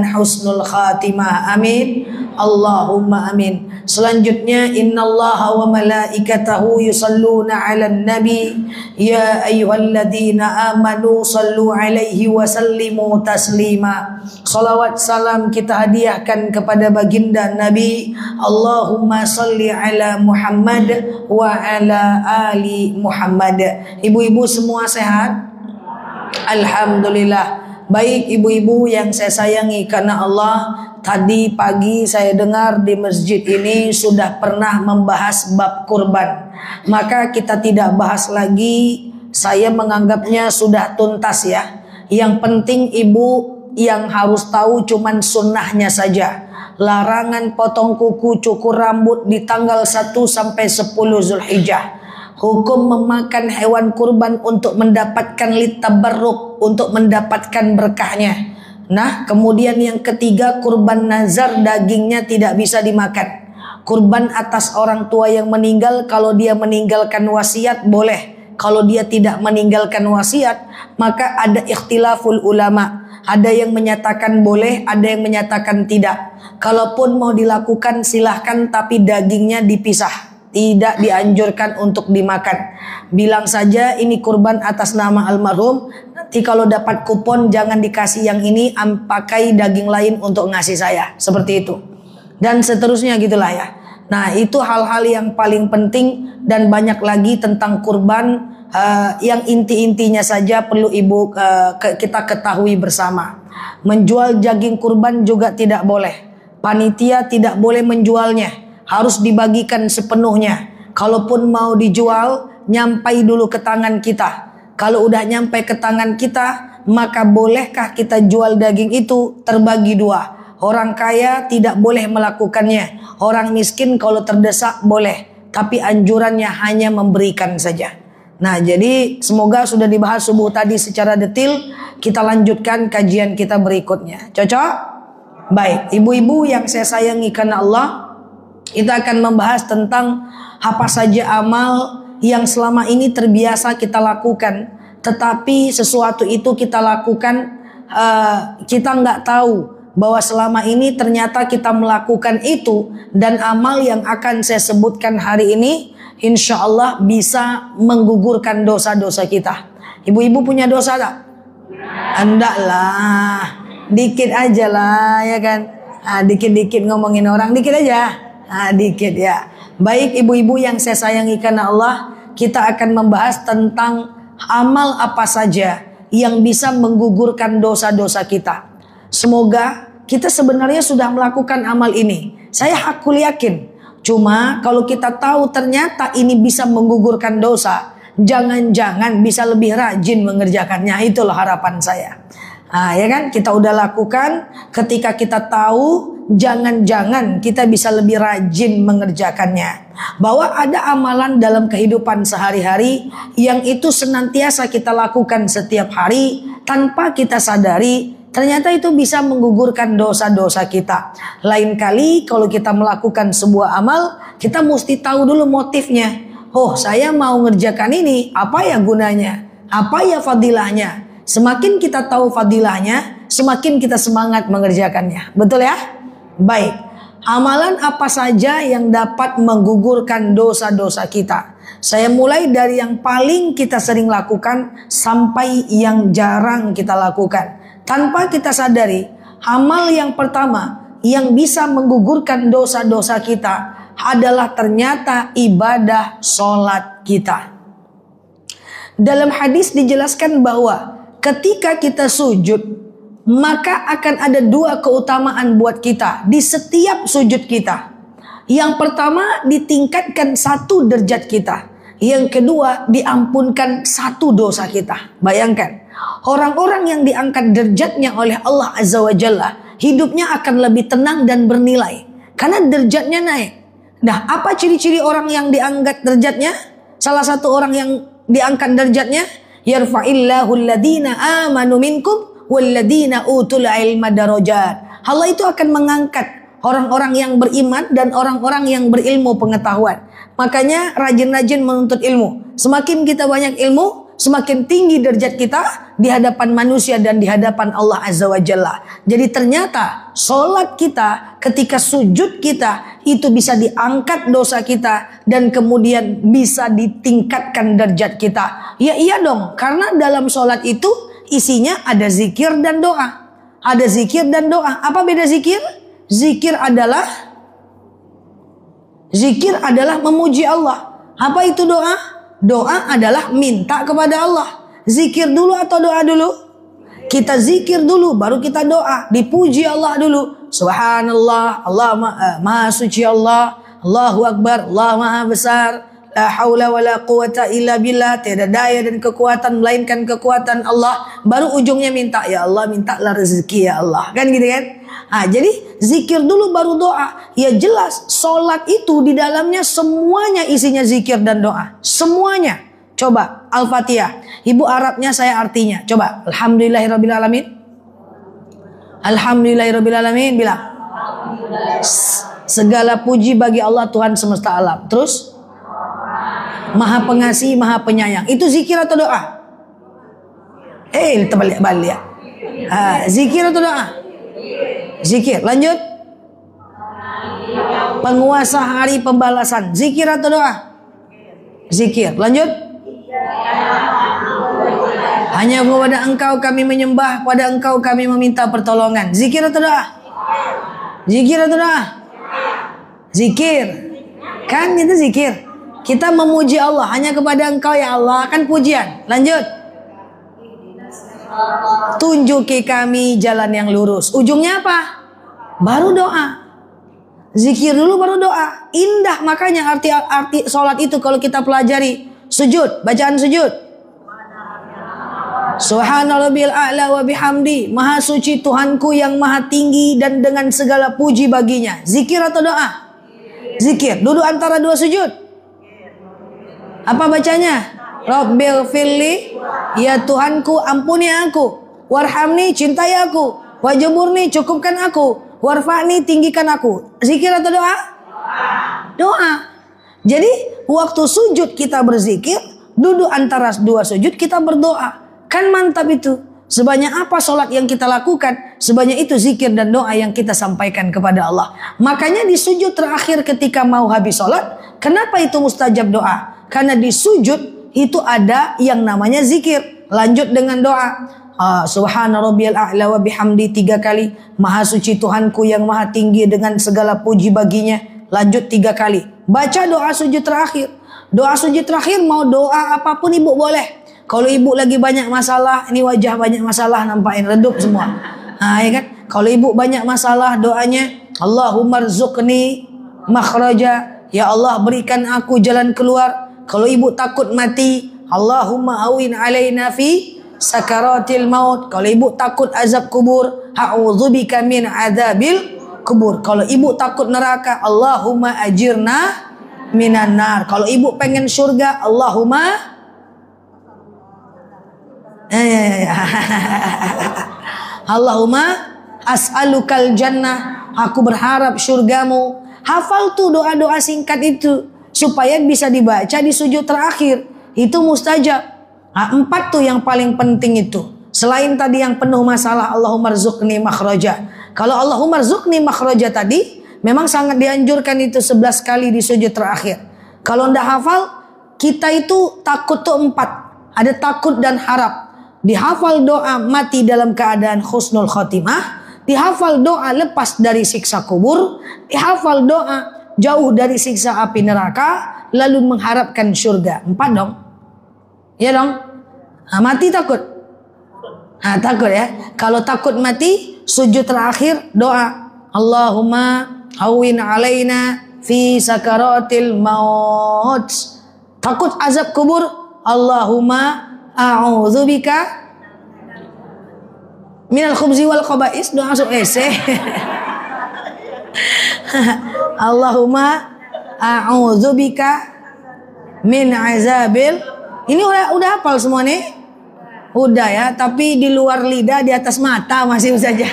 husnul khatimah. Amin. Allahumma amin. Selanjutnya, innallaha wa malaikatahu yusalluna 'alan nabi ya ayyuhalladzina amanu sallu 'alaihi wa sallimu taslima. Salawat salam kita hadiahkan kepada baginda Nabi. Allahumma salli ala Muhammad wa ala ali Muhammad. Ibu-ibu semua sehat? Alhamdulillah. Baik ibu-ibu yang saya sayangi karena Allah, tadi pagi saya dengar di masjid ini sudah pernah membahas bab kurban. Maka kita tidak bahas lagi. Saya menganggapnya sudah tuntas ya. Yang penting ibu yang harus tahu cuman sunnahnya saja. Larangan potong kuku, cukur rambut di tanggal 1 sampai 10 Zulhijjah. Hukum memakan hewan kurban untuk mendapatkan litabarruk, untuk mendapatkan berkahnya. Nah, kemudian yang ketiga, kurban nazar dagingnya tidak bisa dimakan. Kurban atas orang tua yang meninggal, kalau dia meninggalkan wasiat boleh. Kalau dia tidak meninggalkan wasiat, maka ada ikhtilaful ulama. Ada yang menyatakan boleh, ada yang menyatakan tidak. Kalaupun mau dilakukan silahkan, tapi dagingnya dipisah. Tidak dianjurkan untuk dimakan. Bilang saja ini kurban atas nama almarhum. Nanti kalau dapat kupon jangan dikasih yang ini, pakai daging lain untuk ngasih saya. Seperti itu. Dan seterusnya gitulah ya. Nah, itu hal-hal yang paling penting dan banyak lagi tentang kurban yang inti-intinya saja perlu ibu kita ketahui bersama. Menjual daging kurban juga tidak boleh. Panitia tidak boleh menjualnya. Harus dibagikan sepenuhnya. Kalaupun mau dijual, nyampai dulu ke tangan kita. Kalau udah nyampe ke tangan kita, maka bolehkah kita jual daging itu terbagi dua? Orang kaya tidak boleh melakukannya. Orang miskin kalau terdesak boleh. Tapi anjurannya hanya memberikan saja. Nah, jadi semoga sudah dibahas subuh tadi secara detail. Kita lanjutkan kajian kita berikutnya. Cocok? Baik, ibu-ibu yang saya sayangi karena Allah, kita akan membahas tentang apa saja amal yang selama ini terbiasa kita lakukan. Tetapi sesuatu itu kita lakukan, kita nggak tahu bahwa selama ini ternyata kita melakukan itu. Dan amal yang akan saya sebutkan hari ini, insya Allah bisa menggugurkan dosa-dosa kita. Ibu-ibu punya dosa tak? Enggak lah, dikit aja lah ya kan. Dikit-dikit ngomongin orang, dikit aja. Dikit ya. Baik ibu-ibu yang saya sayangi karena Allah, kita akan membahas tentang amal apa saja yang bisa menggugurkan dosa-dosa kita. Semoga kita sebenarnya sudah melakukan amal ini. Saya hakul yakin. Cuma kalau kita tahu ternyata ini bisa menggugurkan dosa, jangan-jangan bisa lebih rajin mengerjakannya. Itulah harapan saya. Ya kan, kita udah lakukan. Ketika kita tahu, jangan-jangan kita bisa lebih rajin mengerjakannya. Bahwa ada amalan dalam kehidupan sehari-hari yang itu senantiasa kita lakukan setiap hari tanpa kita sadari, ternyata itu bisa menggugurkan dosa-dosa kita. Lain kali kalau kita melakukan sebuah amal, kita mesti tahu dulu motifnya. Oh, saya mau ngerjakan ini, apa ya gunanya? Apa ya fadilahnya? Semakin kita tahu fadilahnya, semakin kita semangat mengerjakannya. Betul ya? Baik. Amalan apa saja yang dapat menggugurkan dosa-dosa kita? Saya mulai dari yang paling kita sering lakukan sampai yang jarang kita lakukan. Tanpa kita sadari, amal yang pertama yang bisa menggugurkan dosa-dosa kita adalah ternyata ibadah sholat kita. Dalam hadis dijelaskan bahwa ketika kita sujud, maka akan ada dua keutamaan buat kita di setiap sujud kita. Yang pertama, ditingkatkan 1 derajat kita. Yang kedua, diampunkan 1 dosa kita. Bayangkan, orang-orang yang diangkat derajatnya oleh Allah Azza wa Jalla, hidupnya akan lebih tenang dan bernilai. Karena derajatnya naik. Nah, apa ciri-ciri orang yang diangkat derajatnya? Salah satu orang yang diangkat derajatnya, yarfa'illahu alladhina amanu minkum walladhina utul ilma darajat. Allah itu akan mengangkat orang-orang yang beriman dan orang-orang yang berilmu pengetahuan. Makanya rajin-rajin menuntut ilmu. Semakin kita banyak ilmu, semakin tinggi derajat kita di hadapan manusia dan di hadapan Allah Azza wa Jalla. Jadi ternyata sholat kita, ketika sujud kita, itu bisa diangkat dosa kita dan kemudian bisa ditingkatkan derajat kita. Ya iya dong, karena dalam sholat itu isinya ada zikir dan doa. Ada zikir dan doa. Apa beda zikir? Zikir adalah memuji Allah. Apa itu doa? Doa adalah minta kepada Allah. Zikir dulu atau doa dulu? Kita zikir dulu, baru kita doa. Dipuji Allah dulu. Subhanallah, Allah maha suci Allah, Allahu Akbar, Allah maha besar. La haula wa la quwata illa billah. Tiada daya dan kekuatan melainkan kekuatan Allah. Baru ujungnya minta, ya Allah mintalah rezeki ya Allah. Kan gitu kan? Jadi zikir dulu baru doa. Ya jelas sholat itu di dalamnya semuanya isinya zikir dan doa. Semuanya. Coba Al-Fatihah. Ibu Arabnya saya artinya. Coba. Alhamdulillahirrabbilalamin. Alhamdulillahirrabbilalamin. Bilang. Segala puji bagi Allah Tuhan semesta alam. Terus. Maha pengasih, maha penyayang. Itu zikir atau doa? Kita balik. Zikir atau doa? Zikir. Lanjut. Penguasa hari pembalasan. Zikir atau doa? Zikir. Lanjut. Hanya kepada Engkau kami menyembah, pada Engkau kami meminta pertolongan. Zikir atau doa? Zikir atau doa? Zikir. Kan itu zikir. Kita memuji Allah, hanya kepada Engkau ya Allah, kan pujian. Lanjut. Tunjuki kami jalan yang lurus. Ujungnya apa? Baru doa. Zikir dulu baru doa. Indah makanya arti sholat itu kalau kita pelajari. Sujud, bacaan sujud. Subhanallahil a'la wa bihamdi. Maha suci Tuhanku yang maha tinggi dan dengan segala puji baginya. Zikir atau doa? Zikir. Duduk antara dua sujud. Apa bacanya? Rabbil firli, ya Tuhanku ampuni aku. Warhamni, cintai aku. Wajaburni, cukupkan aku. Warfa'ni, tinggikan aku. Zikir atau doa? Doa. Jadi waktu sujud kita berzikir, duduk antara dua sujud kita berdoa. Kan mantap itu. Sebanyak apa sholat yang kita lakukan, sebanyak itu zikir dan doa yang kita sampaikan kepada Allah. Makanya di sujud terakhir ketika mau habis sholat, kenapa itu mustajab doa? Karena di sujud itu ada yang namanya zikir. Lanjut dengan doa. Subhana rabbiyal a'la wa bihamdi 3 kali. Maha suci Tuhanku yang maha tinggi dengan segala puji baginya. Lanjut 3 kali. Baca doa sujud terakhir. Doa sujud terakhir mau doa apapun ibu boleh. Kalau ibu lagi banyak masalah, ini wajah banyak masalah nampakin redup semua. Ya kan? Kalau ibu banyak masalah doanya Allahumma rzuqni makhraja. Ya Allah berikan aku jalan keluar. Kalau ibu takut mati, Allahumma awin alaina fi sakaratil maut. Kalau ibu takut azab kubur, a'udzubika min adzabil kubur. Kalau ibu takut neraka, Allahumma ajirna minan nar. Kalau ibu pengen surga, Allahumma Allahumma as'alukal jannah. Aku berharap surgamu. Hafal tuh doa-doa singkat itu supaya bisa dibaca di sujud terakhir. Itu mustajab. 4 tuh yang paling penting itu. Selain tadi yang penuh masalah Allahumma rzuqni makhraja. Kalau Allahumma rzuqni makhraja tadi memang sangat dianjurkan itu 11 kali di sujud terakhir. Kalau ndak hafal, kita itu takut tuh 4. Ada takut dan harap. Dihafal doa mati dalam keadaan husnul khotimah. Dihafal doa lepas dari siksa kubur. Dihafal doa jauh dari siksa api neraka, lalu mengharapkan surga. 4 dong. Ya dong. Mati takut. Takut ya. Kalau takut mati, sujud terakhir doa. Allahumma hawwin alaina fi sakaratil maut. Takut azab kubur. Allahumma a'udzubika minal khubzi wal khaba'is. Doa masuk WC. Allahumma a'udzubika min azabil. Ini udah hafal semua nih? Udah ya, tapi di luar lidah, di atas mata masih saja.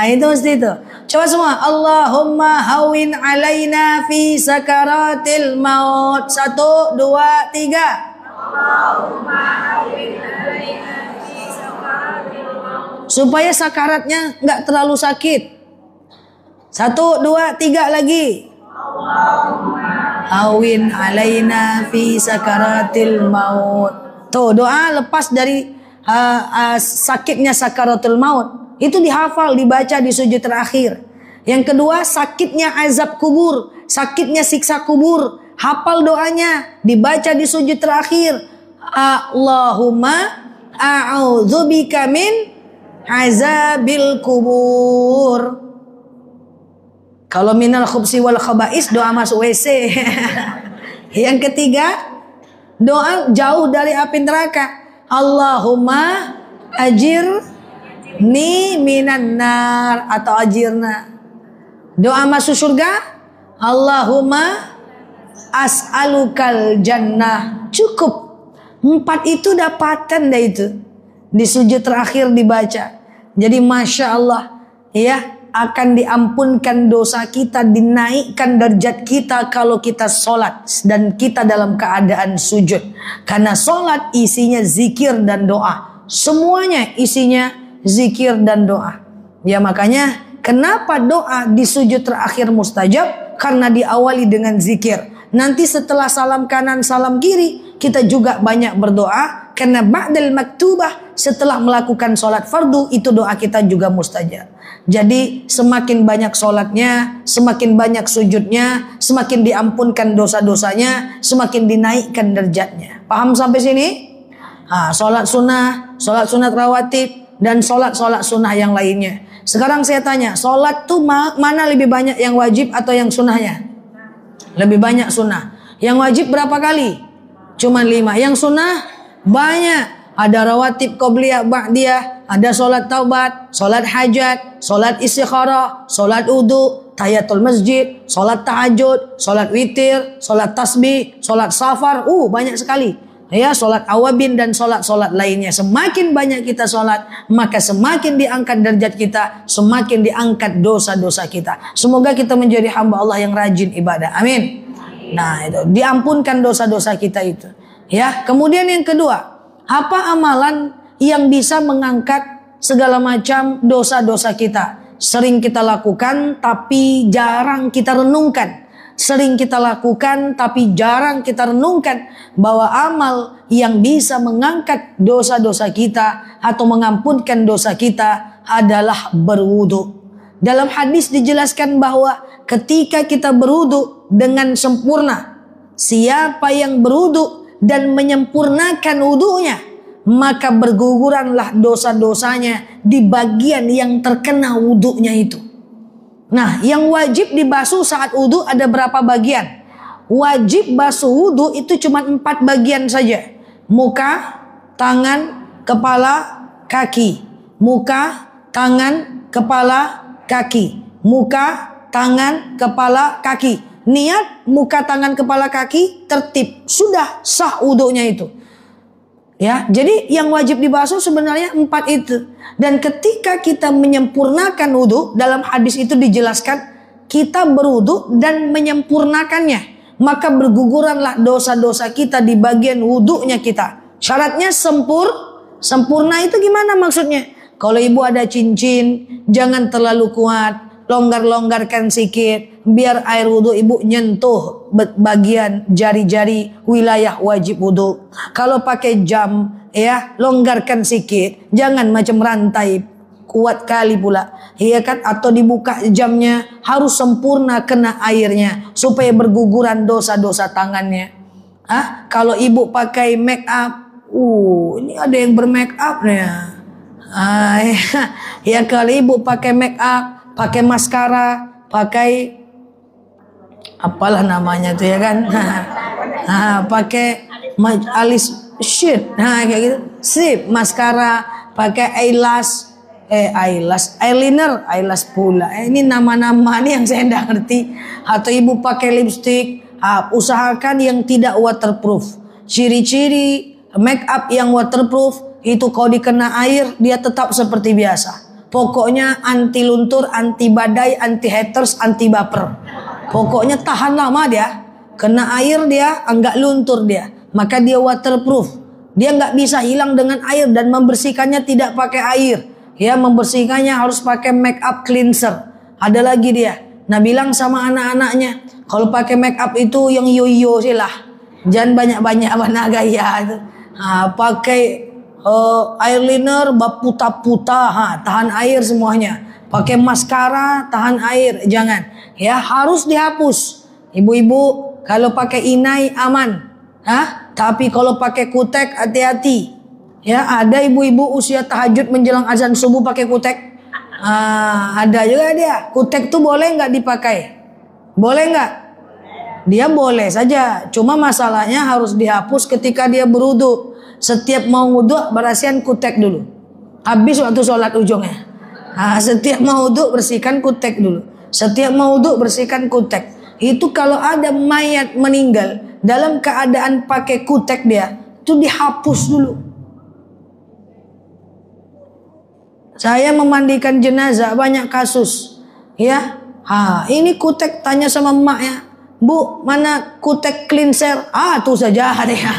Itu mesti itu. Coba semua. Allahumma hawin alaina fi sakaratil maut. 1, 2, 3. supaya sakaratnya nggak terlalu sakit. 1, 2, 3 lagi. Awin alaina fi sakaratil maut. Tuh doa lepas dari sakitnya sakaratul maut. Itu dihafal, dibaca di sujud terakhir. Yang kedua, sakitnya azab kubur, sakitnya siksa kubur. Hafal doanya, dibaca di sujud terakhir. Allahumma a'udzubika min azabil kubur. Kalau minal khubsi wal khaba'is, doa masuk WC. Yang ketiga, doa jauh dari api neraka. Allahumma ajirni minan nar atau ajirna. Doa masuk surga, Allahumma as'alukal jannah. Cukup. 4 itu dapatan dah itu. Di sujud terakhir dibaca. Jadi Masya Allah, ya, akan diampunkan dosa kita, dinaikkan derajat kita kalau kita sholat dan kita dalam keadaan sujud. Karena sholat isinya zikir dan doa. Semuanya isinya zikir dan doa. Ya makanya kenapa doa di sujud terakhir mustajab? Karena diawali dengan zikir. Nanti setelah salam kanan, salam kiri, kita juga banyak berdoa. Karena ba'dal maktubah, setelah melakukan sholat fardu, itu doa kita juga mustajab. Jadi semakin banyak sholatnya, semakin banyak sujudnya, semakin diampunkan dosa-dosanya, semakin dinaikkan derajatnya. Paham sampai sini? Sholat sunat rawatib, dan sholat sunnah yang lainnya. Sekarang saya tanya, sholat tuh mana lebih banyak yang wajib atau yang sunnahnya? Lebih banyak sunnah. Yang wajib berapa kali? Cuman 5. Yang sunnah banyak. Ada rawatib qobliyah ba'diyah, ada sholat taubat, sholat hajat, sholat istikharah, sholat wudu, tahiyatul masjid, sholat tahajud, sholat witir, sholat tasbih, sholat safar. Banyak sekali. Ya, sholat awabin dan sholat lainnya. Semakin banyak kita sholat, maka semakin diangkat derajat kita, semakin diangkat dosa-dosa kita. Semoga kita menjadi hamba Allah yang rajin ibadah. Amin. Nah, itu diampunkan dosa-dosa kita itu. Ya, kemudian yang kedua, apa amalan yang bisa mengangkat segala macam dosa-dosa kita? Sering kita lakukan tapi jarang kita renungkan. Sering kita lakukan tapi jarang kita renungkan bahwa amal yang bisa mengangkat dosa-dosa kita atau mengampunkan dosa kita adalah berwudu. Dalam hadis dijelaskan bahwa ketika kita berwudu dengan sempurna, siapa yang berwudu dan menyempurnakan wudunya, maka berguguranlah dosa-dosanya di bagian yang terkena wudunya itu. Nah, yang wajib dibasuh saat wudu ada berapa bagian? Wajib basuh wudu itu cuma 4 bagian saja. Muka, tangan, kepala, kaki. Muka, tangan, kepala, kaki. Muka, tangan, kepala, kaki. Niat muka, tangan, kepala, kaki tertib, sudah sah wudunya itu. Ya, jadi yang wajib dibasuh sebenarnya 4 itu. Dan ketika kita menyempurnakan wudu, dalam hadis itu dijelaskan kita berwudu dan menyempurnakannya, maka berguguranlah dosa-dosa kita di bagian wudunya kita. Syaratnya sempurna itu gimana maksudnya? Kalau ibu ada cincin, jangan terlalu kuat, longgar-longgarkan sikit, biar air wudu ibu nyentuh bagian jari-jari wilayah wajib wudu. Kalau pakai jam, ya longgarkan sikit, jangan macam rantai kuat kali pula, ya kan? Atau dibuka jamnya, harus sempurna kena airnya supaya berguguran dosa-dosa tangannya. Kalau ibu pakai make up, ini ada yang bermake up ya. Ya kalau ibu pakai make up, pakai maskara, pakai apalah namanya tuh ya kan, pakai alis shit, kayak gitu, sip, maskara, pakai eyeliner, eyelash pula. Ini nama-nama nih yang saya tidak ngerti. Atau ibu pakai lipstick, usahakan yang tidak waterproof. Ciri-ciri make up yang waterproof itu kalau dikena air dia tetap seperti biasa. Pokoknya anti luntur, anti badai, anti haters, anti baper. Pokoknya tahan lama dia. Kena air dia enggak luntur dia. maka dia waterproof. Dia nggak bisa hilang dengan air, dan membersihkannya tidak pakai air. Ya, membersihkannya harus pakai make up cleanser. Ada lagi dia. Nah, bilang sama anak-anaknya, kalau pakai make up itu yang yo-yo silah. Jangan banyak-banyak warna gaya itu. Pakai eyeliner baputa-puta, tahan air semuanya. Pakai maskara tahan air, jangan. Ya, harus dihapus. Ibu-ibu kalau pakai inai aman. Tapi kalau pakai kutek hati-hati. Ya, ada ibu-ibu usia tahajud menjelang azan subuh pakai kutek. Ada juga dia. Kutek tuh boleh nggak dipakai? Boleh nggak? Dia boleh saja. Cuma masalahnya harus dihapus ketika dia berwudu. Setiap mau wudu bersihan kutek dulu. Habis waktu sholat ujungnya. Setiap mau wudu bersihkan kutek dulu. Setiap mau wudu bersihkan kutek. Itu kalau ada mayat meninggal dalam keadaan pakai kutek, dia itu dihapus dulu. Saya memandikan jenazah banyak kasus, ya. Ini kutek, tanya sama emaknya, Bu, mana kutek cleanser? Tuh saja dia.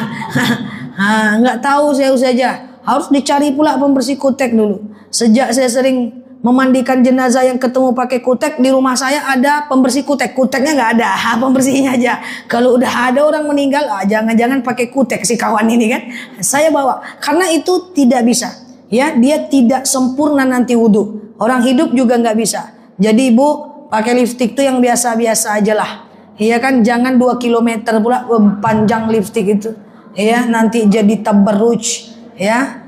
Nggak tahu saya saja. Harus dicari pula pembersih kutek dulu. Sejak saya sering memandikan jenazah yang ketemu pakai kutek, di rumah saya ada pembersih kutek. Kuteknya nggak ada, pembersihnya aja. Kalau udah ada orang meninggal, jangan-jangan pakai kutek si kawan ini kan. Saya bawa, karena itu tidak bisa. Ya, dia tidak sempurna nanti wudu. Orang hidup juga nggak bisa. Jadi ibu pakai lipstik tuh yang biasa-biasa aja lah. Iya kan, jangan 2 kilometer pula panjang lipstik itu. Ya, nanti jadi tabarruj. Ya,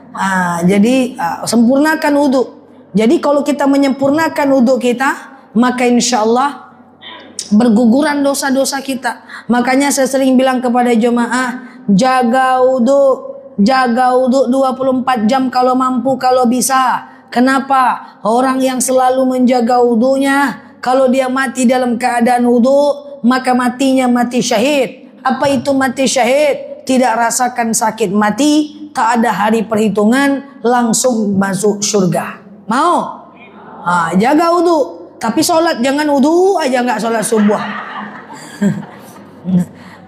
jadi sempurnakan wudu. Jadi kalau kita menyempurnakan wudu kita, maka insya Allah berguguran dosa-dosa kita. Makanya saya sering bilang kepada jemaah, jaga wudu 24 jam kalau mampu, kalau bisa. Kenapa? Orang yang selalu menjaga wudunya, kalau dia mati dalam keadaan wudu, maka matinya mati syahid. Apa itu mati syahid? Tidak rasakan sakit mati, tak ada hari perhitungan, langsung masuk surga. Mau? Jaga wudu, tapi sholat jangan wudu aja nggak sholat subuh.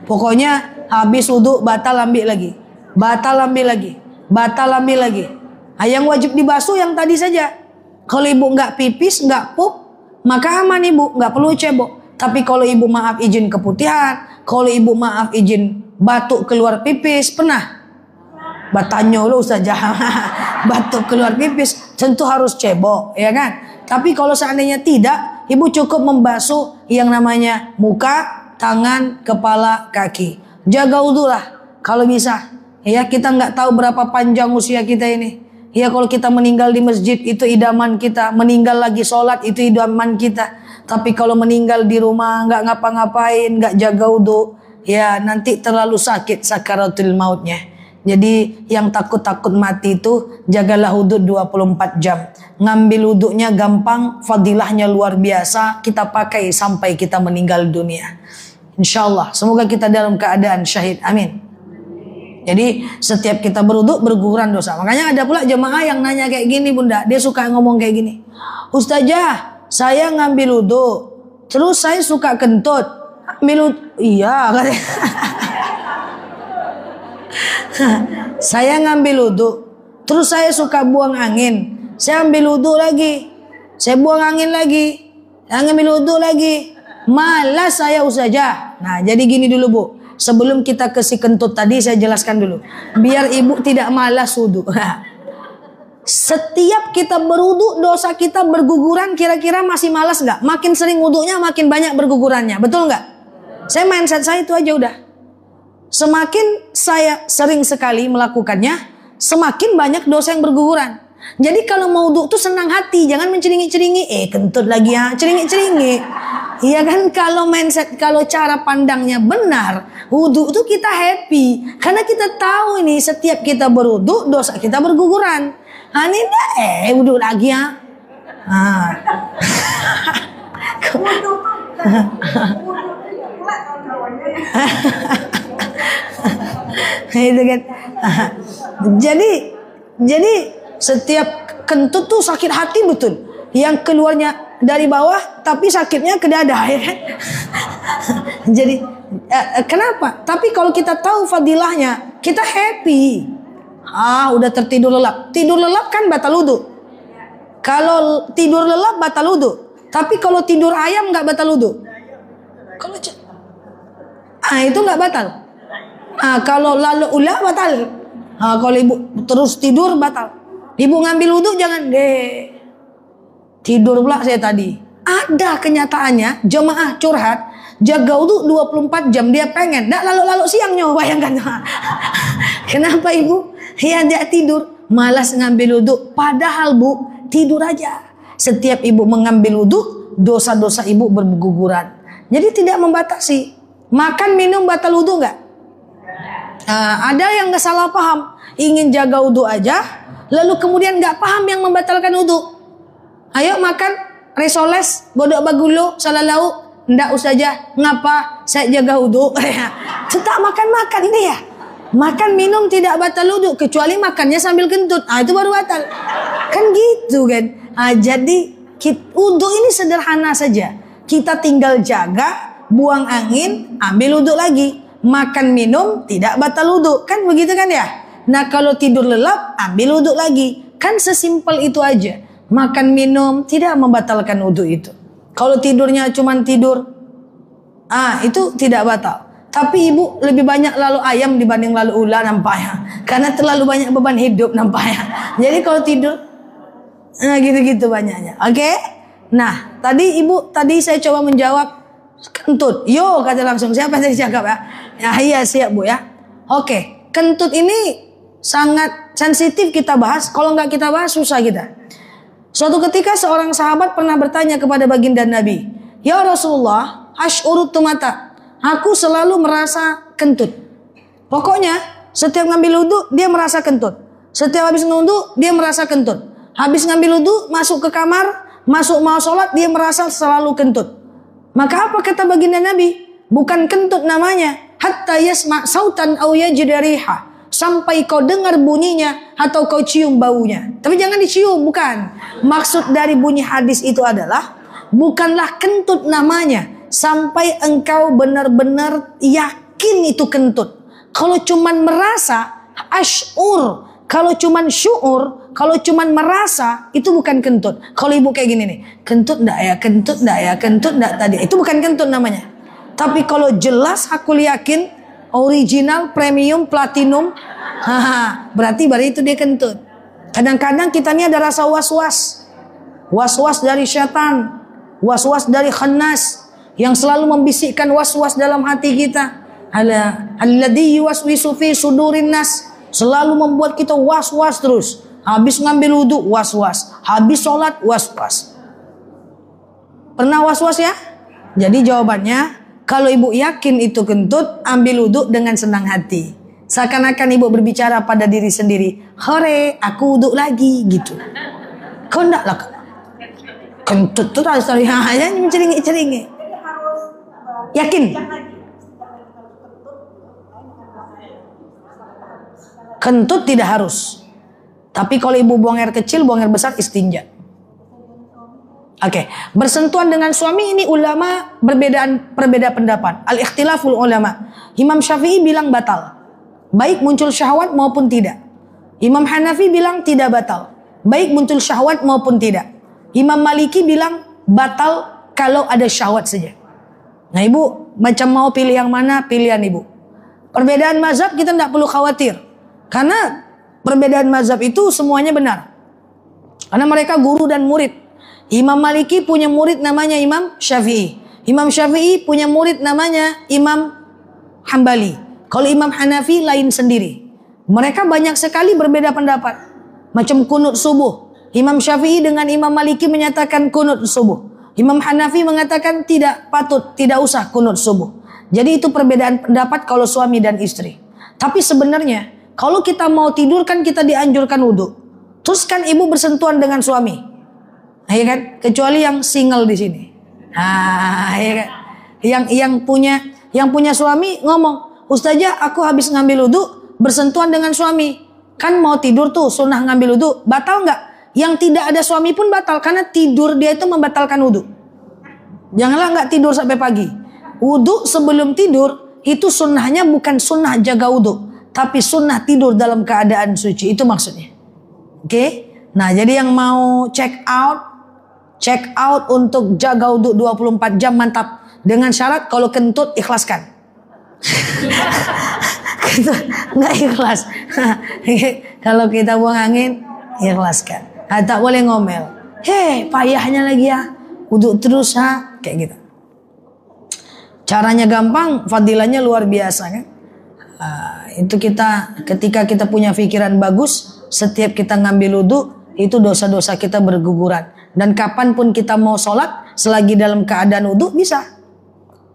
Pokoknya habis wudu batal ambil lagi, batal ambil lagi, batal ambil lagi. Yang wajib dibasuh yang tadi saja. Kalau ibu nggak pipis, nggak pup, maka aman ibu, nggak perlu cebok. Tapi kalau ibu maaf izin keputihan, kalau ibu maaf izin batuk keluar pipis, pernah? Batanyo lo saja. Batuk keluar pipis, tentu harus cebok, ya kan? Tapi kalau seandainya tidak, ibu cukup membasuh yang namanya muka, tangan, kepala, kaki. Jaga wudu lah kalau bisa. Ya, kita nggak tahu berapa panjang usia kita ini. Ya, kalau kita meninggal di masjid itu idaman kita, meninggal lagi sholat itu idaman kita. Tapi kalau meninggal di rumah nggak ngapa-ngapain, nggak jaga wudu, ya nanti terlalu sakit sakaratul mautnya. Jadi yang takut-takut mati itu jagalah wudu 24 jam. Ngambil wudunya gampang, fadilahnya luar biasa. Kita pakai sampai kita meninggal dunia. Insyaallah, semoga kita dalam keadaan syahid. Amin. Jadi setiap kita berwudu berguguran dosa. Makanya ada pula jemaah yang nanya kayak gini, Bunda. Dia suka ngomong kayak gini. Ustazah, saya ngambil wudu, terus saya suka kentut. Ambil wudu. Iya, katanya. Saya ngambil wudu, terus saya suka buang angin. Saya ambil wudu lagi, saya buang angin lagi, saya ngambil wudu lagi. Malas saya ustazah. Nah, jadi gini dulu Bu. Sebelum kita ke si kentut tadi, saya jelaskan dulu. Biar ibu tidak malas wudu. Setiap kita berwudu, dosa kita berguguran, kira-kira masih malas nggak? Makin sering wudunya, makin banyak bergugurannya. Betul nggak? Saya mindset saya itu aja udah. Semakin saya sering sekali melakukannya, semakin banyak dosa yang berguguran. Jadi kalau mau wudu tuh senang hati, jangan menceringi-ceringi. Kentut lagi ya, ceringi-ceringi. Iya kan, kalau mindset, kalau cara pandangnya benar, wudu itu kita happy. Karena kita tahu ini setiap kita berwudu, dosa kita berguguran. Ini enggak, wudu lagi ya. Itu kan. Jadi setiap kentut tuh sakit hati betul. Yang keluarnya dari bawah tapi sakitnya ke dada, ya kan? Kenapa? Tapi kalau kita tahu fadilahnya, kita happy. Udah tertidur lelap. Tidur lelap kan batal wudu. Kalau tidur lelap batal wudu. Tapi kalau tidur ayam nggak batal wudu. Kalau itu nggak batal. Kalau lalu ulah batal. Kalau ibu terus tidur batal. Ibu ngambil wudu jangan deh. Tidur pula saya tadi. Ada kenyataannya jemaah curhat jaga wudu 24 jam dia pengen. Nggak lalu siangnya bayangkan. Kenapa ibu? Ya dia tidur malas ngambil wudu. Padahal bu tidur aja. Setiap ibu mengambil wudu dosa-dosa ibu berguguran. Jadi tidak membatasi. Makan minum batal wudu nggak? Ada yang nggak salah paham, ingin jaga wudu aja, lalu kemudian nggak paham yang membatalkan wudu. Ayo makan risoles, godok bagulo, salah lauk, ndak usah aja. Ngapa? Saya jaga wudu. Tetap makan dia. Makan minum tidak batal wudu kecuali makannya sambil kentut. Itu baru batal. Kan gitu kan. Jadi wudu ini sederhana saja. Kita tinggal jaga, buang angin, ambil wudu lagi. Makan minum tidak batal wudu, kan begitu kan ya? Nah kalau tidur lelap ambil wudu lagi, kan sesimpel itu aja. Makan minum tidak membatalkan wudu itu. Kalau tidurnya cuma tidur, itu tidak batal. Tapi ibu lebih banyak lalu ayam dibanding lalu ular nampaknya, karena terlalu banyak beban hidup nampaknya. Jadi kalau tidur, gitu-gitu banyaknya. Oke? Nah tadi saya coba menjawab. Kentut, yo kata langsung siapa yang cakap ya? Iya siap bu ya. Oke, kentut ini sangat sensitif kita bahas. Kalau nggak kita bahas susah kita. Suatu ketika seorang sahabat pernah bertanya kepada baginda Nabi, ya Rasulullah, ash'urutu mata. Aku selalu merasa kentut. Pokoknya setiap ngambil wudu dia merasa kentut. Setiap habis wudu dia merasa kentut. Habis ngambil wudu masuk ke kamar, masuk mau sholat dia merasa selalu kentut. Maka apa kata baginda Nabi? Bukan kentut namanya. Hatta yasma' sautan aw yajid riha. Sampai kau dengar bunyinya atau kau cium baunya. Tapi jangan dicium, bukan. Maksud dari bunyi hadis itu adalah bukanlah kentut namanya. Sampai engkau benar-benar yakin itu kentut. Kalau cuman merasa, ash'ur. Kalau cuman syu'ur, kalau cuman merasa, itu bukan kentut. Kalau ibu kayak gini nih, kentut enggak ya, kentut enggak ya, kentut enggak tadi. Itu bukan kentut namanya. Tapi kalau jelas aku yakin, original, premium, platinum, berarti itu dia kentut. Kadang-kadang kita ini ada rasa was-was. Was-was dari syaitan, was-was dari khannas, yang selalu membisikkan was-was dalam hati kita. Alladzi yuwaswisu fi sudurin nas. Selalu membuat kita was-was terus. Habis ngambil wudu was-was. Habis sholat was-was. Pernah was-was ya? Jadi jawabannya, kalau ibu yakin itu kentut, ambil wudu dengan senang hati. Seakan-akan ibu berbicara pada diri sendiri. Hore, aku wudu lagi gitu. Kau enggak lah. Kentut tuh harus hanya menceringi-ceringi. Yakin? Kentut tidak harus. Tapi kalau ibu buang air kecil, buang air besar, istinja. Oke. Bersentuhan dengan suami ini ulama berbeda pendapat. Al-ikhtilaful ulama. Imam Syafi'i bilang batal. Baik muncul syahwat maupun tidak. Imam Hanafi bilang tidak batal. Baik muncul syahwat maupun tidak. Imam Maliki bilang batal kalau ada syahwat saja. Nah ibu, macam mau pilih yang mana, pilihan ibu. Perbedaan mazhab kita tidak perlu khawatir. Karena perbedaan mazhab itu semuanya benar. Karena mereka guru dan murid. Imam Maliki punya murid namanya Imam Syafi'i. Imam Syafi'i punya murid namanya Imam Hambali. Kalau Imam Hanafi lain sendiri. Mereka banyak sekali berbeda pendapat. Macam kunut subuh. Imam Syafi'i dengan Imam Maliki menyatakan kunut subuh. Imam Hanafi mengatakan tidak patut, tidak usah kunut subuh. Jadi itu perbedaan pendapat kalau suami dan istri. Tapi sebenarnya kalau kita mau tidur kan kita dianjurkan wudu. Terus kan ibu bersentuhan dengan suami. Ya kan? Kecuali yang single di sini. Ya kan? Yang punya suami ngomong, "Ustazah, aku habis ngambil wudu bersentuhan dengan suami." Kan mau tidur tuh sunnah ngambil wudu, batal nggak? Yang tidak ada suami pun batal karena tidur dia itu membatalkan wudu. Janganlah nggak tidur sampai pagi. Wudu sebelum tidur itu sunnahnya bukan sunnah jaga wudhu, tapi sunnah tidur dalam keadaan suci. Itu maksudnya. Oke? Nah, jadi yang mau check out untuk jaga wudhu 24 jam mantap. Dengan syarat kalau kentut ikhlaskan. Nggak ikhlas. Kalau kita buang angin, ikhlaskan. Nah, tak boleh ngomel. Hei, payahnya lagi ya. Wudhu terus ha. Kayak gitu. Caranya gampang, fadilahnya luar biasa kan. Itu ketika kita punya pikiran bagus, setiap kita ngambil wudhu, itu dosa-dosa kita berguguran. Dan kapanpun kita mau sholat, selagi dalam keadaan wudhu bisa.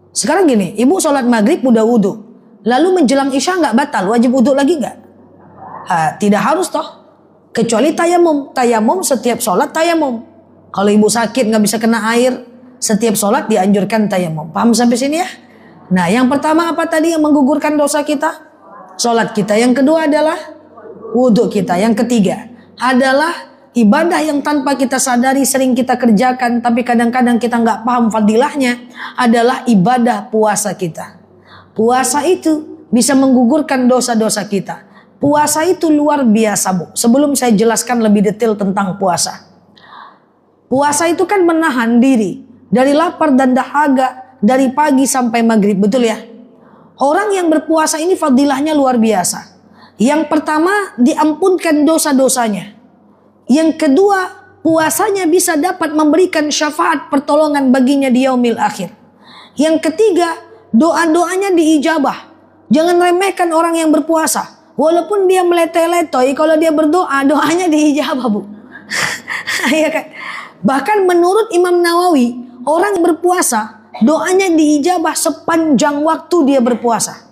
Sekarang gini, ibu sholat maghrib udah wudhu, lalu menjelang isya nggak batal, wajib wudhu lagi nggak? Tidak harus toh, kecuali tayamum. Tayamum setiap sholat tayamum. Kalau ibu sakit nggak bisa kena air, setiap sholat dianjurkan tayamum. Paham sampai sini ya? Nah, yang pertama apa tadi yang menggugurkan dosa kita? Sholat kita. Yang kedua adalah wudhu kita. Yang ketiga adalah ibadah yang tanpa kita sadari sering kita kerjakan, tapi kadang-kadang kita nggak paham fadilahnya, adalah ibadah puasa kita. Puasa itu bisa menggugurkan dosa-dosa kita. Puasa itu luar biasa, Bu. Sebelum saya jelaskan lebih detail tentang puasa. Puasa itu kan menahan diri dari lapar dan dahaga dari pagi sampai maghrib, betul ya? Orang yang berpuasa ini fadilahnya luar biasa. Yang pertama, diampunkan dosa-dosanya. Yang kedua, puasanya bisa dapat memberikan syafaat pertolongan baginya di yaumil akhir. Yang ketiga, doa-doanya diijabah. Jangan remehkan orang yang berpuasa. Walaupun dia meleteh-letoi, kalau dia berdoa, doanya diijabah, Bu. Ya kan? Bahkan menurut Imam Nawawi, orang yang berpuasa, doanya diijabah sepanjang waktu dia berpuasa.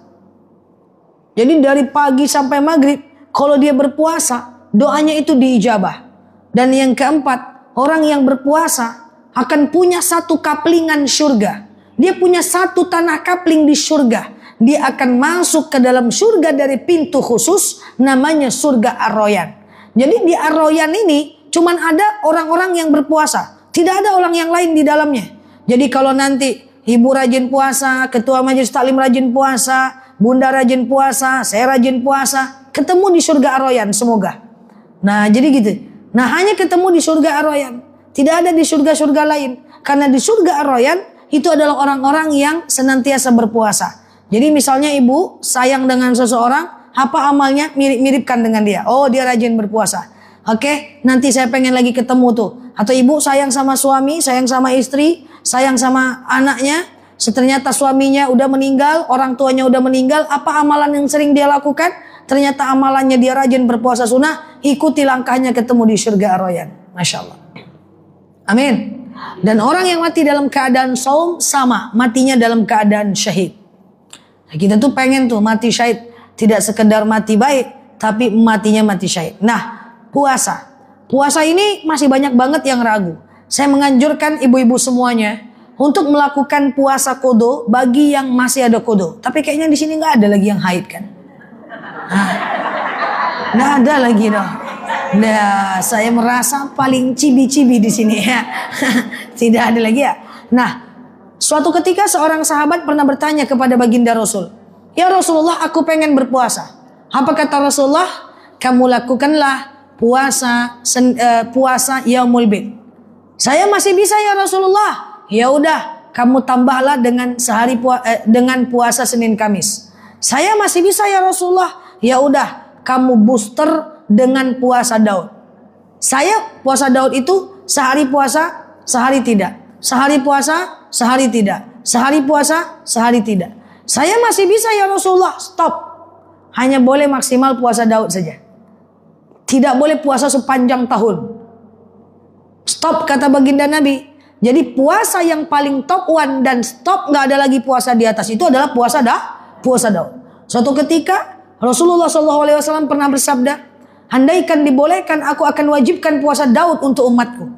Jadi dari pagi sampai maghrib, kalau dia berpuasa, doanya itu diijabah. Dan yang keempat, orang yang berpuasa akan punya satu kaplingan surga. Dia punya satu tanah kapling di surga. Dia akan masuk ke dalam surga dari pintu khusus, namanya surga Ar-Royan. Jadi di Ar-Royan ini cuman ada orang-orang yang berpuasa. Tidak ada orang yang lain di dalamnya. Jadi kalau nanti ibu rajin puasa, ketua majelis taklim rajin puasa, bunda rajin puasa, saya rajin puasa, ketemu di surga Ar-Royan semoga. Nah, jadi gitu. Nah, hanya ketemu di surga Ar-Royan. Tidak ada di surga-surga lain. Karena di surga Ar-Royan itu adalah orang-orang yang senantiasa berpuasa. Jadi misalnya ibu sayang dengan seseorang, apa amalnya mirip-miripkan dengan dia. Oh, dia rajin berpuasa. Oke, nanti saya pengen lagi ketemu tuh. Atau ibu sayang sama suami, sayang sama istri, sayang sama anaknya. Ternyata suaminya udah meninggal, orang tuanya udah meninggal. Apa amalan yang sering dia lakukan? Ternyata amalannya dia rajin berpuasa sunnah. Ikuti langkahnya ketemu di surga Ar-Royan. Masya Allah. Amin. Dan orang yang mati dalam keadaan saum sama matinya dalam keadaan syahid. Nah, kita tuh pengen tuh mati syahid. Tidak sekedar mati baik, tapi matinya mati syahid. Nah, puasa. Puasa ini masih banyak banget yang ragu. Saya menganjurkan ibu-ibu semuanya untuk melakukan puasa kodo bagi yang masih ada kodo. Tapi kayaknya di sini nggak ada lagi yang haid kan? Nggak ada lagi dong. Nah, saya merasa paling cibi-cibi di sini ya. Tidak ada lagi ya. Nah, suatu ketika seorang sahabat pernah bertanya kepada baginda Rasul, "Ya Rasulullah, aku pengen berpuasa." Apa kata Rasulullah? "Kamu lakukanlah puasa Yaumul Bid." "Saya masih bisa ya Rasulullah." "Ya udah, kamu tambahlah dengan dengan puasa Senin Kamis." "Saya masih bisa ya Rasulullah." "Ya udah, kamu booster dengan puasa Daud." "Saya puasa Daud itu sehari puasa, sehari tidak. Sehari puasa, sehari tidak. Sehari puasa, sehari tidak." "Saya masih bisa ya Rasulullah." "Stop. Hanya boleh maksimal puasa Daud saja. Tidak boleh puasa sepanjang tahun." Stop, kata baginda Nabi. Jadi puasa yang paling top one dan stop, nggak ada lagi puasa di atas itu adalah puasa Daud. Suatu ketika Rasulullah SAW pernah bersabda, "Andaikan dibolehkan, aku akan wajibkan puasa Daud untuk umatku.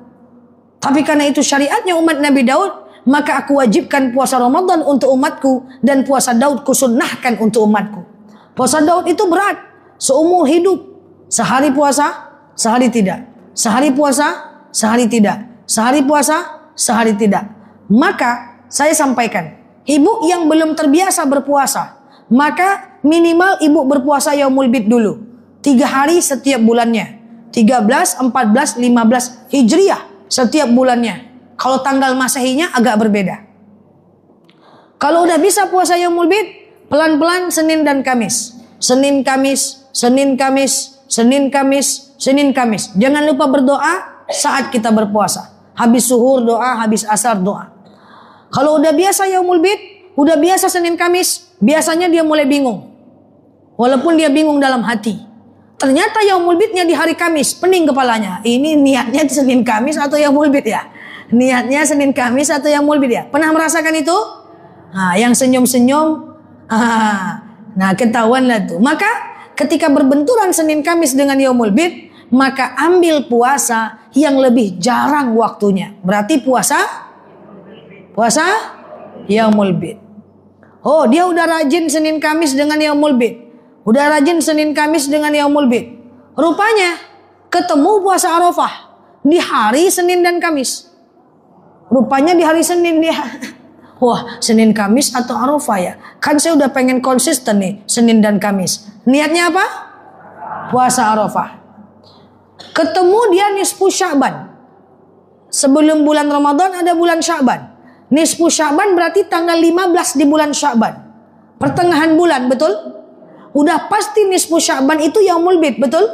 Tapi karena itu syariatnya umat Nabi Daud, maka aku wajibkan puasa Ramadan untuk umatku dan puasa Daud kusunnahkan untuk umatku." Puasa Daud itu berat, seumur hidup. Sehari puasa, sehari tidak. Sehari puasa, sehari tidak. Sehari puasa, sehari tidak. Maka saya sampaikan, Ibu yang belum terbiasa berpuasa, maka minimal ibu berpuasa yaumul bid dulu. 3 hari setiap bulannya. 13, 14, 15 Hijriah setiap bulannya. Kalau tanggal Masehinya agak berbeda. Kalau udah bisa puasa yaumul bid, pelan-pelan Senin dan Kamis. Senin Kamis, Senin Kamis, Senin Kamis, Senin Kamis. Jangan lupa berdoa saat kita berpuasa. Habis suhur doa, habis asar doa. Kalau udah biasa yaumul bid, udah biasa Senin Kamis, biasanya dia mulai bingung. Walaupun dia bingung dalam hati. Ternyata yaumul bidnya di hari Kamis, pening kepalanya. Ini niatnya Senin Kamis atau yaumul bid ya? Niatnya Senin Kamis atau yaumul bid ya? Pernah merasakan itu? Nah, yang senyum-senyum, nah ketahuanlah tuh. Maka ketika berbenturan Senin Kamis dengan yaumul bid, maka ambil puasa yang lebih jarang waktunya. Berarti puasa yaumul bid. Oh, dia udah rajin Senin Kamis dengan yaumul bid. Udah rajin Senin Kamis dengan yaumul bid. Rupanya ketemu puasa Arafah di hari Senin dan Kamis. Rupanya di hari Senin dia. Wah, Senin Kamis atau Arafah ya? Kan saya udah pengen konsisten nih Senin dan Kamis. Niatnya apa? Puasa Arafah. Ketemu dia nisfu Sya'ban. Sebelum bulan Ramadan ada bulan Sya'ban. Nisfu Sya'ban berarti tanggal 15 di bulan Sya'ban. Pertengahan bulan, betul? Udah pasti nisfu Sya'ban itu yaumul bid, betul?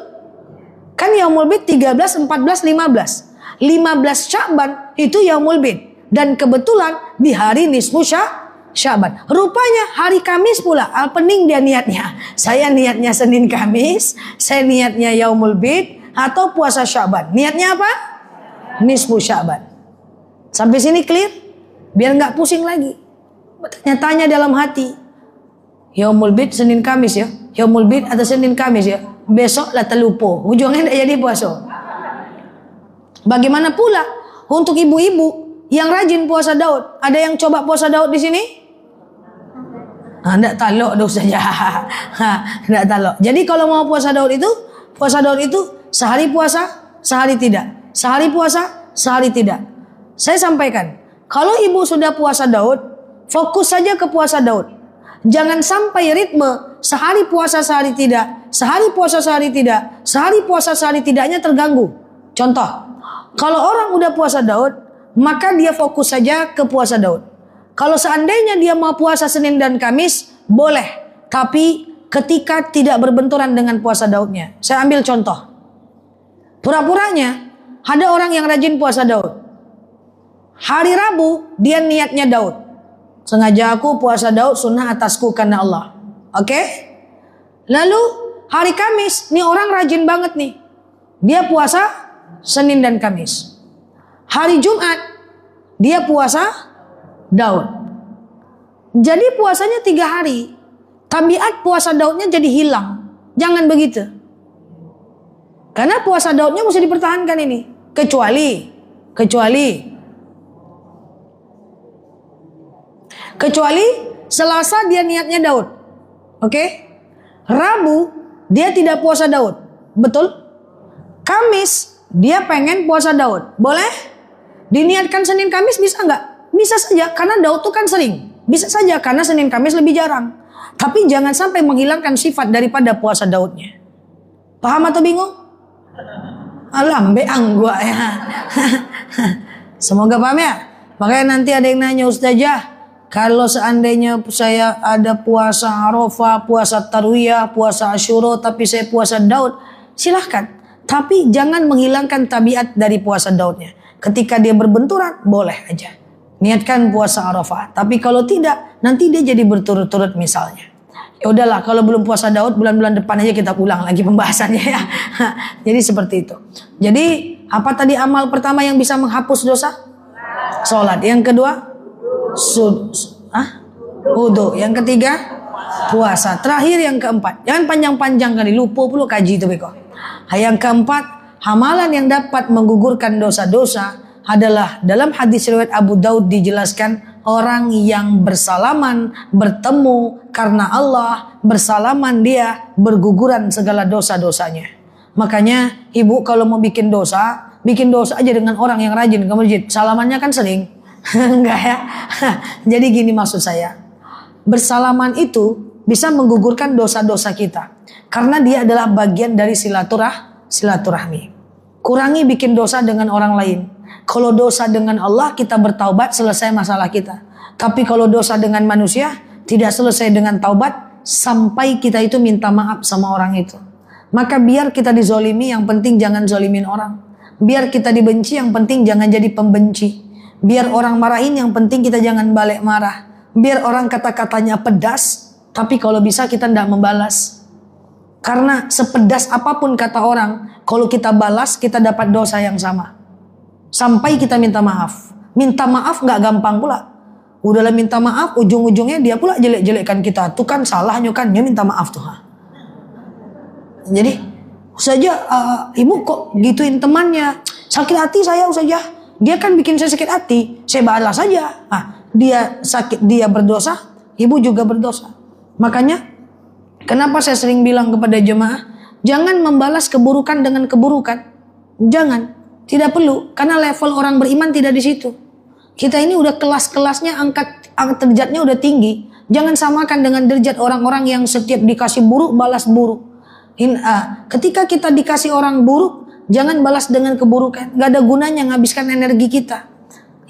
Kan yaumul bid 13, 14, 15. 15 Sya'ban itu yaumul bid. Dan kebetulan di hari nisfu Sya'ban. Rupanya hari Kamis pula, pening dia niatnya. Saya niatnya Senin Kamis, saya niatnya yaumul bid atau puasa Sya'ban. Niatnya apa? Nisfu Sya'ban. Sampai sini clear? Biar nggak pusing lagi. Tanya dalam hati. Yaumul bid Senin Kamis ya. Yaumul bid atau Senin Kamis ya. Besok lah terlupa. Ujungnya tidak jadi puasa. Bagaimana pula untuk ibu-ibu yang rajin puasa Daud? Ada yang coba puasa Daud di sini? Nggak talok dong saja. Nggak talok. Jadi kalau mau puasa Daud itu sehari puasa, sehari tidak. Sehari puasa, sehari tidak. Saya sampaikan. Kalau ibu sudah puasa Daud, fokus saja ke puasa Daud. Jangan sampai ritme sehari puasa sehari tidak, sehari puasa sehari tidak, sehari puasa sehari tidaknya terganggu. Contoh, kalau orang udah puasa Daud, maka dia fokus saja ke puasa Daud. Kalau seandainya dia mau puasa Senin dan Kamis, boleh. Tapi ketika tidak berbenturan dengan puasa Daudnya. Saya ambil contoh. Pura-puranya ada orang yang rajin puasa Daud. Hari Rabu dia niatnya Daud. Sengaja aku puasa Daud sunnah atasku karena Allah. Oke? Lalu hari Kamis, nih orang rajin banget nih. Dia puasa Senin dan Kamis. Hari Jumat dia puasa Daud. Jadi puasanya 3 hari. Tabiat puasa Daudnya jadi hilang. Jangan begitu. Karena puasa Daudnya mesti dipertahankan ini. Kecuali Selasa dia niatnya Daud. Oke? Rabu dia tidak puasa Daud. Betul? Kamis dia pengen puasa Daud. Boleh? Diniatkan Senin Kamis bisa nggak? Bisa saja karena Daud tuh kan sering. Bisa saja karena Senin Kamis lebih jarang. Tapi jangan sampai menghilangkan sifat daripada puasa Daudnya. Paham atau bingung? Alam beang gua ya. Semoga paham ya. Makanya nanti ada yang nanya, Ustazah, kalau seandainya saya ada puasa Arafah, puasa Tarwiyah, puasa Asyura, tapi saya puasa Daud, silahkan. Tapi jangan menghilangkan tabiat dari puasa Daudnya. Ketika dia berbenturan, boleh aja. Niatkan puasa Arafah. Tapi kalau tidak, nanti dia jadi berturut-turut misalnya. Ya udahlah, kalau belum puasa Daud, bulan-bulan depan aja kita ulang lagi pembahasannya ya. Jadi seperti itu. Jadi apa tadi amal pertama yang bisa menghapus dosa? Sholat. Yang kedua? Wudu. Yang ketiga? Puasa. Terakhir yang keempat. Jangan panjang-panjang kali. Lupa pula kaji itu beko. Yang keempat, amalan yang dapat menggugurkan dosa-dosa adalah dalam hadis riwayat Abu Daud dijelaskan orang yang bersalaman, bertemu karena Allah, bersalaman dia berguguran segala dosa-dosanya. Makanya ibu kalau mau bikin dosa aja dengan orang yang rajin ke masjid. Salamannya kan sering. Enggak ya. Jadi gini maksud saya. Bersalaman itu bisa menggugurkan dosa-dosa kita. Karena dia adalah bagian dari silaturahmi. Kurangi bikin dosa dengan orang lain. Kalau dosa dengan Allah, kita bertaubat, selesai masalah kita. Tapi kalau dosa dengan manusia, tidak selesai dengan taubat sampai kita itu minta maaf sama orang itu. Maka biar kita dizolimi, yang penting jangan zolimin orang. Biar kita dibenci, yang penting jangan jadi pembenci. Biar orang marahin, yang penting kita jangan balik marah. Biar orang kata-katanya pedas, tapi kalau bisa kita tidak membalas. Karena sepedas apapun kata orang, kalau kita balas, kita dapat dosa yang sama. Sampai kita minta maaf. Minta maaf gak gampang pula. Udahlah minta maaf, ujung-ujungnya dia pula jelek-jelekkan kita. Tuh kan salahnya kan, dia minta maaf tuh. Jadi, saja ibu kok gituin temannya. Sakit hati saya saja. Dia kan bikin saya sakit hati. Saya balas saja. Dia sakit, dia berdosa, ibu juga berdosa. Makanya, kenapa saya sering bilang kepada jemaah, jangan membalas keburukan dengan keburukan. Jangan, tidak perlu. Karena level orang beriman tidak di situ. Kita ini udah kelas-kelasnya, angkat derajatnya udah tinggi. Jangan samakan dengan derajat orang-orang yang setiap dikasih buruk, balas buruk. Ketika kita dikasih orang buruk, jangan balas dengan keburukan. Gak ada gunanya menghabiskan energi kita.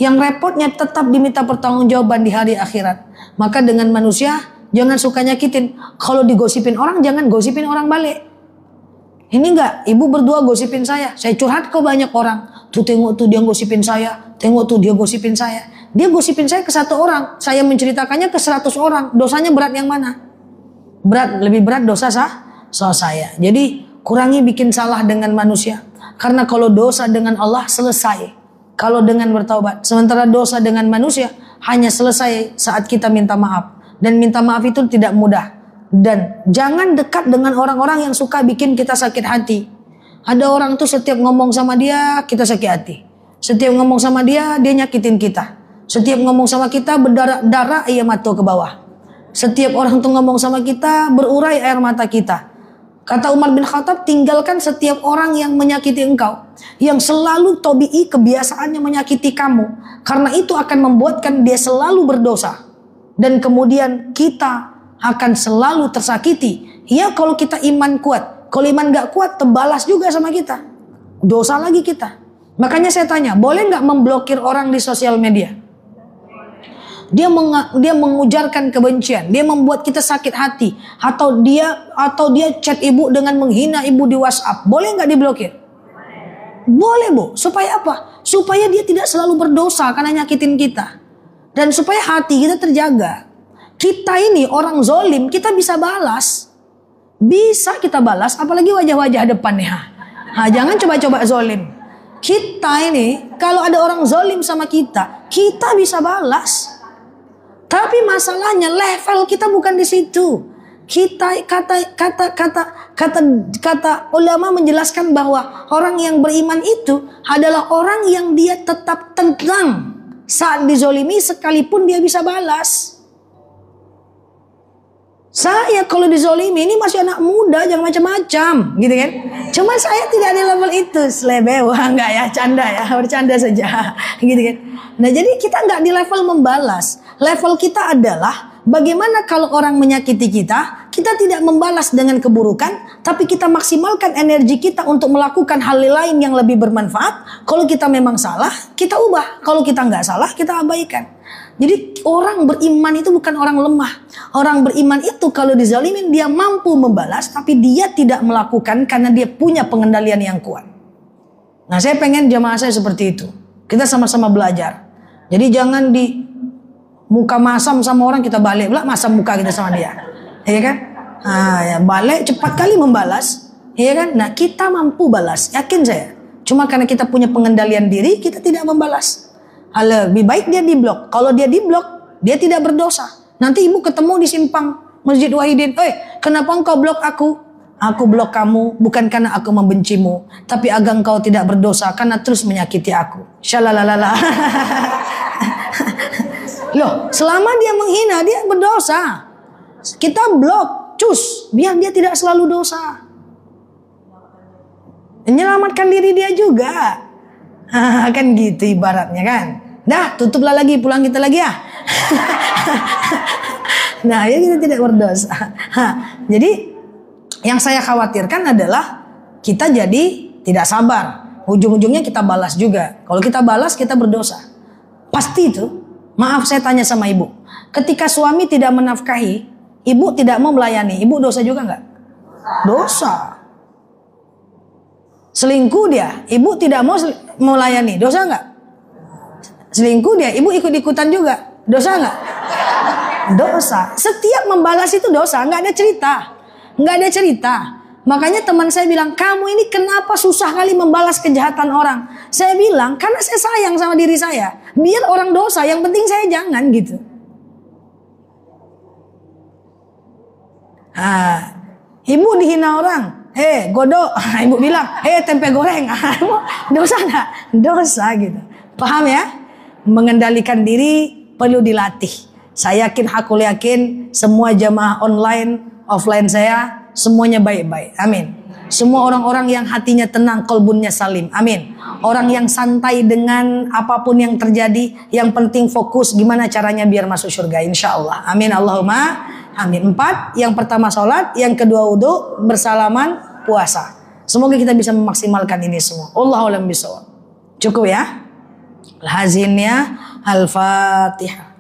Yang repotnya tetap diminta pertanggungjawaban di hari akhirat. Maka dengan manusia, jangan suka nyakitin. Kalau digosipin orang, jangan gosipin orang balik. Ini enggak, ibu berdua gosipin saya. Saya curhat ke banyak orang. Tuh tengok tuh dia gosipin saya. Tengok tuh dia gosipin saya. Dia gosipin saya ke 1 orang. Saya menceritakannya ke 100 orang. Dosanya berat yang mana? Lebih berat dosa saya. Jadi kurangi bikin salah dengan manusia. Karena kalau dosa dengan Allah selesai. Kalau dengan bertaubat. Sementara dosa dengan manusia hanya selesai saat kita minta maaf. Dan minta maaf itu tidak mudah. Dan jangan dekat dengan orang-orang yang suka bikin kita sakit hati. Ada orang tuh setiap ngomong sama dia, kita sakit hati. Setiap ngomong sama dia, dia nyakitin kita. Setiap ngomong sama kita, berdarah-darah ia mata ke bawah. Setiap orang tuh ngomong sama kita, berurai air mata kita. Kata Umar bin Khattab, tinggalkan setiap orang yang menyakiti engkau. Yang selalu tobi'i kebiasaannya menyakiti kamu. Karena itu akan membuatkan dia selalu berdosa. Dan kemudian kita akan selalu tersakiti. Ya kalau kita iman kuat. Kalau iman gak kuat, terbalas juga sama kita. Dosa lagi kita. Makanya saya tanya, boleh gak memblokir orang di sosial media? Dia mengujarkan kebencian, dia membuat kita sakit hati, atau dia chat ibu dengan menghina ibu di WhatsApp, boleh nggak diblokir? Boleh bu, supaya apa? Supaya dia tidak selalu berdosa karena nyakitin kita, dan supaya hati kita terjaga. Kita ini orang zolim, kita bisa kita balas, apalagi wajah-wajah depannya. Jangan coba-coba zolim. Kita ini kalau ada orang zolim sama kita bisa balas. Tapi masalahnya level kita bukan di situ. Kata ulama menjelaskan bahwa orang yang beriman itu adalah orang yang dia tetap tenang saat dizolimi sekalipun dia bisa balas. Saya kalau dizolimi ini masih anak muda, jangan macam-macam, gitu kan? Cuma saya tidak di level itu, selebewa, enggak ya, canda ya, bercanda saja, gitu kan? Nah jadi kita enggak di level membalas. Level kita adalah bagaimana kalau orang menyakiti kita tidak membalas dengan keburukan, tapi kita maksimalkan energi kita untuk melakukan hal lain yang lebih bermanfaat. Kalau kita memang salah, kita ubah. Kalau kita enggak salah, kita abaikan. Jadi orang beriman itu bukan orang lemah. Orang beriman itu kalau dizalimin dia mampu membalas, tapi dia tidak melakukan karena dia punya pengendalian yang kuat. Nah saya pengen jamaah saya seperti itu. Kita sama-sama belajar. Jadi jangan di muka masam sama orang kita balik pula masam muka kita sama dia. Ya kan? Ya, balik cepat kali membalas. Ya kan? Nah kita mampu balas. Yakin saya. Cuma karena kita punya pengendalian diri, kita tidak membalas. Lebih baik dia diblok. Kalau dia diblok, dia tidak berdosa. Nanti ibu ketemu di simpang Masjid Wahidin. Kenapa engkau blok aku? Aku blok kamu bukan karena aku membencimu, tapi agar engkau tidak berdosa karena terus menyakiti aku. Shalalalala. Loh, selama dia menghina, dia berdosa. Kita blok, cus, biar dia tidak selalu dosa. Menyelamatkan diri dia juga. Kan gitu ibaratnya kan. Dah, tutuplah lagi, pulang kita lagi ya. Nah, ya kita tidak berdosa. Jadi yang saya khawatirkan adalah kita jadi tidak sabar. Ujung-ujungnya kita balas juga. Kalau kita balas kita berdosa. Pasti itu. Maaf saya tanya sama ibu. Ketika suami tidak menafkahi, ibu tidak mau melayani, ibu dosa juga nggak? Dosa. Selingkuh dia, ibu tidak mau melayani, dosa nggak? Selingkuh dia, ibu ikut-ikutan juga, dosa nggak? Dosa. Setiap membalas itu dosa, nggak ada cerita, nggak ada cerita. Makanya teman saya bilang, kamu ini kenapa susah kali membalas kejahatan orang? Saya bilang, karena saya sayang sama diri saya. Biar orang dosa, yang penting saya jangan gitu. Ibu dihina orang, godok, ibu bilang, tempe goreng, dosa nggak? Dosa gitu. Paham ya? Mengendalikan diri perlu dilatih. Saya aku yakin semua jamaah online, offline saya semuanya baik-baik. Amin. Semua orang-orang yang hatinya tenang, kolbunnya salim. Amin. Orang yang santai dengan apapun yang terjadi, yang penting fokus gimana caranya biar masuk surga. Insya Allah. Amin. Allahumma amin. 4. Yang pertama sholat, yang kedua wudu, bersalaman, puasa. Semoga kita bisa memaksimalkan ini semua. Allahu a'lam bishawab. Cukup ya. Hazinnya Al-Fatihah.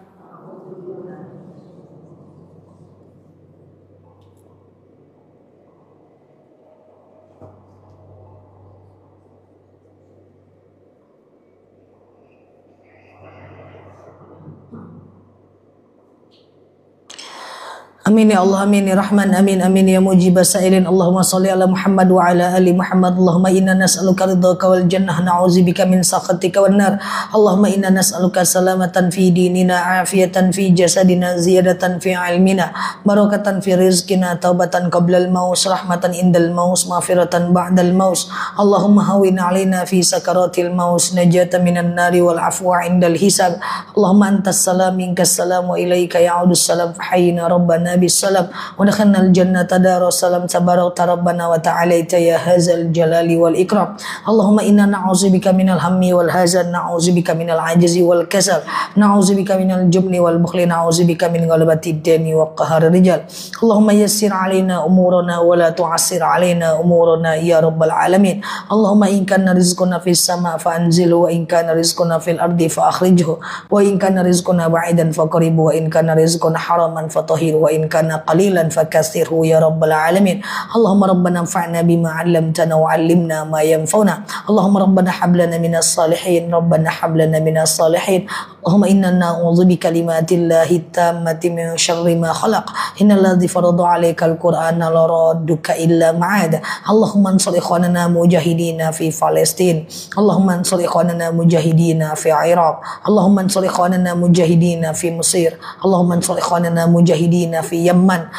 Amin ya Allah, amin ya Rahman, amin amin ya mujibas sa'ilin. Allahumma salli ala Muhammad wa ala ali Muhammad. Allahumma inna nas'aluka ridhaka wal jannah, na'udzubika min sakhatika wan nar. Allahumma inna nas'aluka salamatan fi dinina, afiyatan fi jasadina, ziyadatan fi ilmina, barakatan fi rizqina, taubatan qablal maus, rahmatan indal maus, maghfiratan ba'dal maus. Allahumma hawwin 'alaina fi sakaratil maus, najatan minan nari wal afwa indal hisab. Allahumma antas salam minkas salam wa ilaika ya'udus salam, fahayyina rabbana bisalam wa dakhalnal jannata darussalam, tabarakta rabbana wa ta'alaita ya hadzal jalali wal ikram. Allahumma inna na'udzubika minal hammi wal hazan, na'udzubika minal ajzi wal kasal, na'udzubika minal jubni wal bukhli, na'udzubika min ghalabati dani wa qahari rijal. Allahumma yassir alaina umurana wa la tu'assir alaina umurana ya rabbal alamin. Allahumma in kana rizquna fis sama fa anzilhu, wa in kana rizquna fil ardi fa akhrijhu, wa in kana rizquna ba'idan fa qaribu, wa in kana rizquna haraman fa tahhir, wa in kana qalilan fakasirhu ya rabbal alamin. Allahumma rabbana anfa'na bima 'allamtana wa 'allimna ma yanfa'una. Allahumma rabbana hab lana minas salihin, rabbana hab lana minas salihin. Allahumma inna na'udzu bikalimatillahi tammati min syarri ma khalaq. Innal ladzi farada 'alaikal qur'ana la radduka illa ma'ad. Allahumma ansur ikhwanana mujahidina fi Palestin. Allahumma ansur ikhwanana mujahidina fi Iraq. Allahumma ansur ikhwanana mujahidina fi Mesir. Allahumma ansur ikhwanana mujahidina fi Yaman.